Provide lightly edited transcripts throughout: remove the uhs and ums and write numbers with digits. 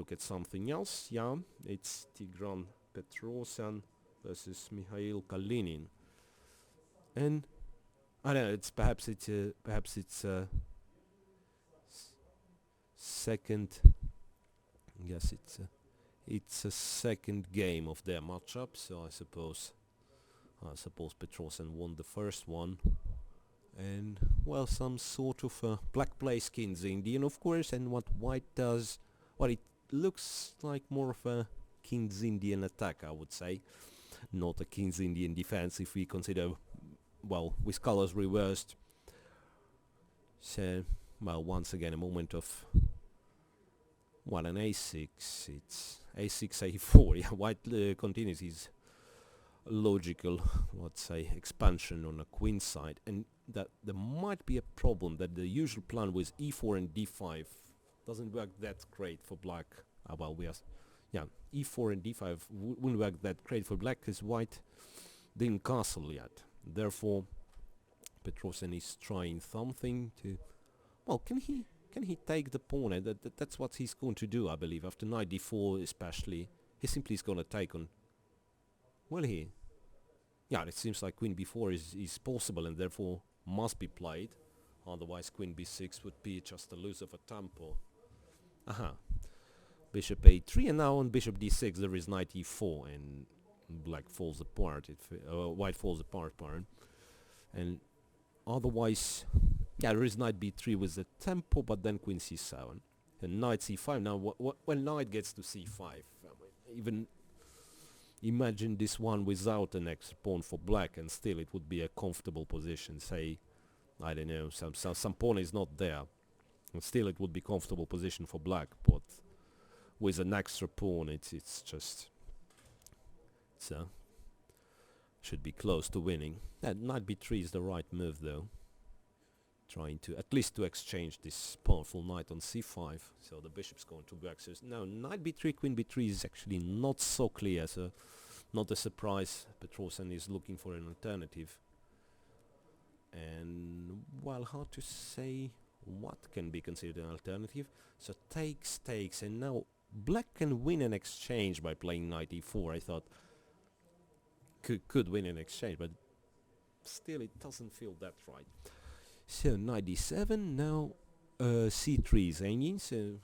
look at something else. Yeah, it's Tigran Petrosian versus Michail Kalinin, and I don't know. Perhaps it's a second. Yes, it's a second game of their matchup. So I suppose Petrosian won the first one. And, well, some sort of black plays King's Indian, of course, and what white does, well, it looks like more of a King's Indian attack, I would say, not a King's Indian defense if we consider, well, with colors reversed. So, well, once again, a moment of, well, an a6, it's a6, a4, yeah, white continues his logical, let's say, expansion on a queen side, and that there might be a problem that the usual plan with e4 and d5 doesn't work that great for black. Well, e4 and d5 wouldn't work that great for black because white didn't castle yet. Therefore, Petrosian is trying something to, well, can he take the pawn? That's what he's going to do, I believe. After knight d4 especially, he simply is going to take on, well, yeah, it seems like queen b4 is possible and therefore must be played. Otherwise queen b6 would be just a lose of a tempo. Bishop a3, and now on bishop d6 there is knight e4 and black falls apart. White falls apart, pardon. And otherwise, yeah, there is knight b3 with the tempo, but then queen c7 and knight c5. Now when knight gets to c5, even imagine this one without an extra pawn for black, and still it would be a comfortable position. Say, I don't know, some pawn is not there, and still it would be comfortable position for black. But with an extra pawn, it's should be close to winning. Knight b3 is the right move, though. Trying to at least to exchange this powerful knight on c5, so the bishop's going to back. So now knight b3, queen b3 is actually not so clear, so not a surprise. Petrosian is looking for an alternative, and, well, hard to say what can be considered an alternative. So takes, and now black can win an exchange by playing knight e4. I thought could win an exchange, but still it doesn't feel that right. So knight d7, now c3 is hanging, so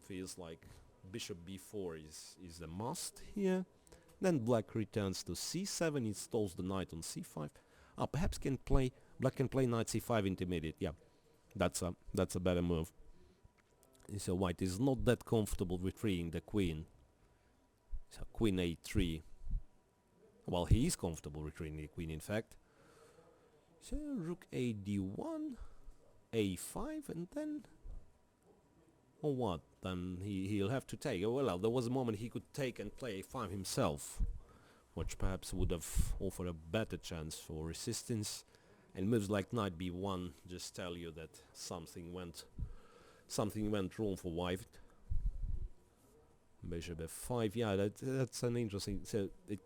feels like bishop b4 is a must here. Then black returns to c7, installs the knight on c5. Perhaps black can play knight c5 intermediate. Yeah, that's a better move. So white is not that comfortable retreating the queen. So queen a3. Well, he is comfortable retreating the queen, in fact. So rook a d1, a5, and then, or what? Then he'll have to take. Well, there was a moment he could take and play a5 himself, which perhaps would have offered a better chance for resistance. And moves like knight b1 just tell you that something went wrong for white. Bishop f5. Yeah, that's an interesting. So it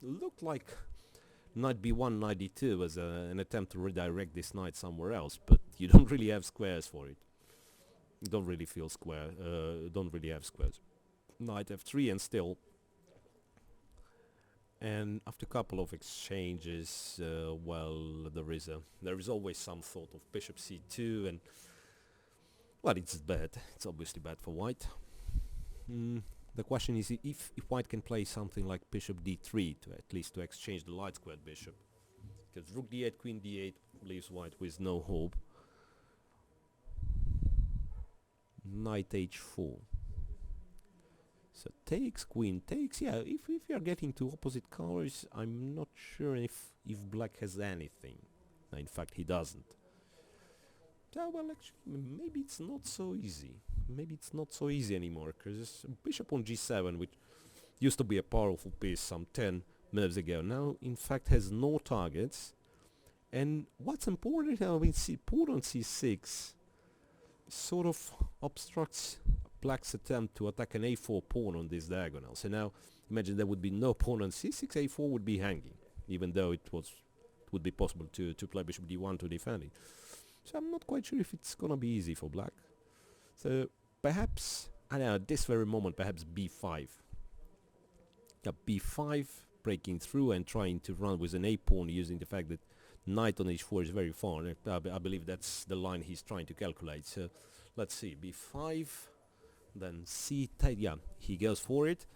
looked like knight b1, knight d2 was an attempt to redirect this knight somewhere else, but you don't really have squares for it. You don't really feel square. Don't really have squares. Knight f3, and still. And after a couple of exchanges, well, there is always some thought of bishop c2, and, well, it's bad. It's obviously bad for white. The question is if white can play something like bishop d3 to at least to exchange the light squared bishop, because rook d8, queen d8 leaves white with no hope. Knight h4. So takes, queen takes. Yeah, if you are getting to opposite colors, I'm not sure if black has anything. No, in fact, he doesn't. Yeah, well, actually, maybe it's not so easy. Maybe it's not so easy anymore, because bishop on g7, which used to be a powerful piece some 10 moves ago, now in fact has no targets. And what's important now, I mean, pawn on c6 sort of obstructs black's attempt to attack an a4 pawn on this diagonal. So now imagine there would be no pawn on c6, a4 would be hanging, even though it would be possible to play bishop d1 to defend it. So I'm not quite sure if it's gonna be easy for black. So perhaps And at this very moment, perhaps b5. Yeah, b5, breaking through and trying to run with an a pawn, using the fact that knight on h4 is very far. I believe that's the line he's trying to calculate. So let's see, b5, then c take. Yeah, he goes for it.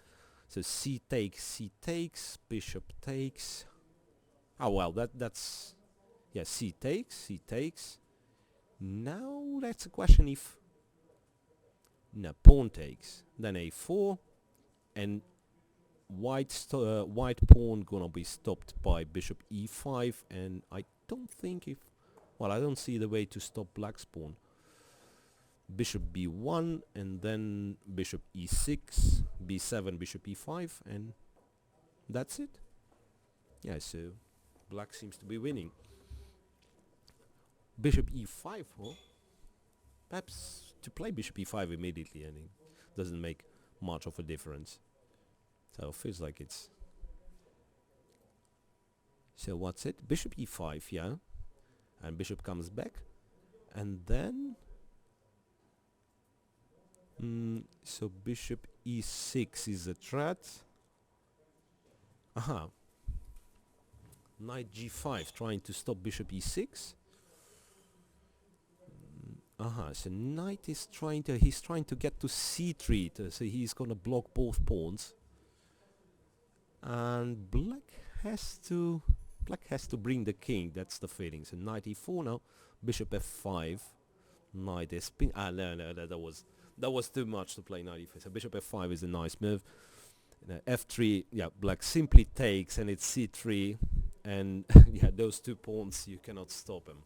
So c takes, bishop takes. Oh well, that's yeah, c takes. Now that's a question if no, pawn takes, then a4, and white pawn gonna be stopped by bishop e5, and I don't think if, well, I don't see the way to stop black's pawn. Bishop b1 and then bishop e6, b7, bishop e5, and that's it. Yeah, so black seems to be winning. Bishop e5, huh? Perhaps to play bishop e5 immediately, and it doesn't make much of a difference. So it feels like it's... So what's it? Bishop e5, yeah. And bishop comes back. And then... so bishop e6 is a threat. Aha. Knight g5, trying to stop bishop e6. So knight is he's trying to get to c3, so he's gonna block both pawns. And black has to bring the king, that's the feeling. So knight e4 now, bishop f5, knight is ping. No, that was too much to play knight e5. So bishop f5 is a nice move. F3, yeah, black simply takes, and it's c3, and yeah, those two pawns, you cannot stop him.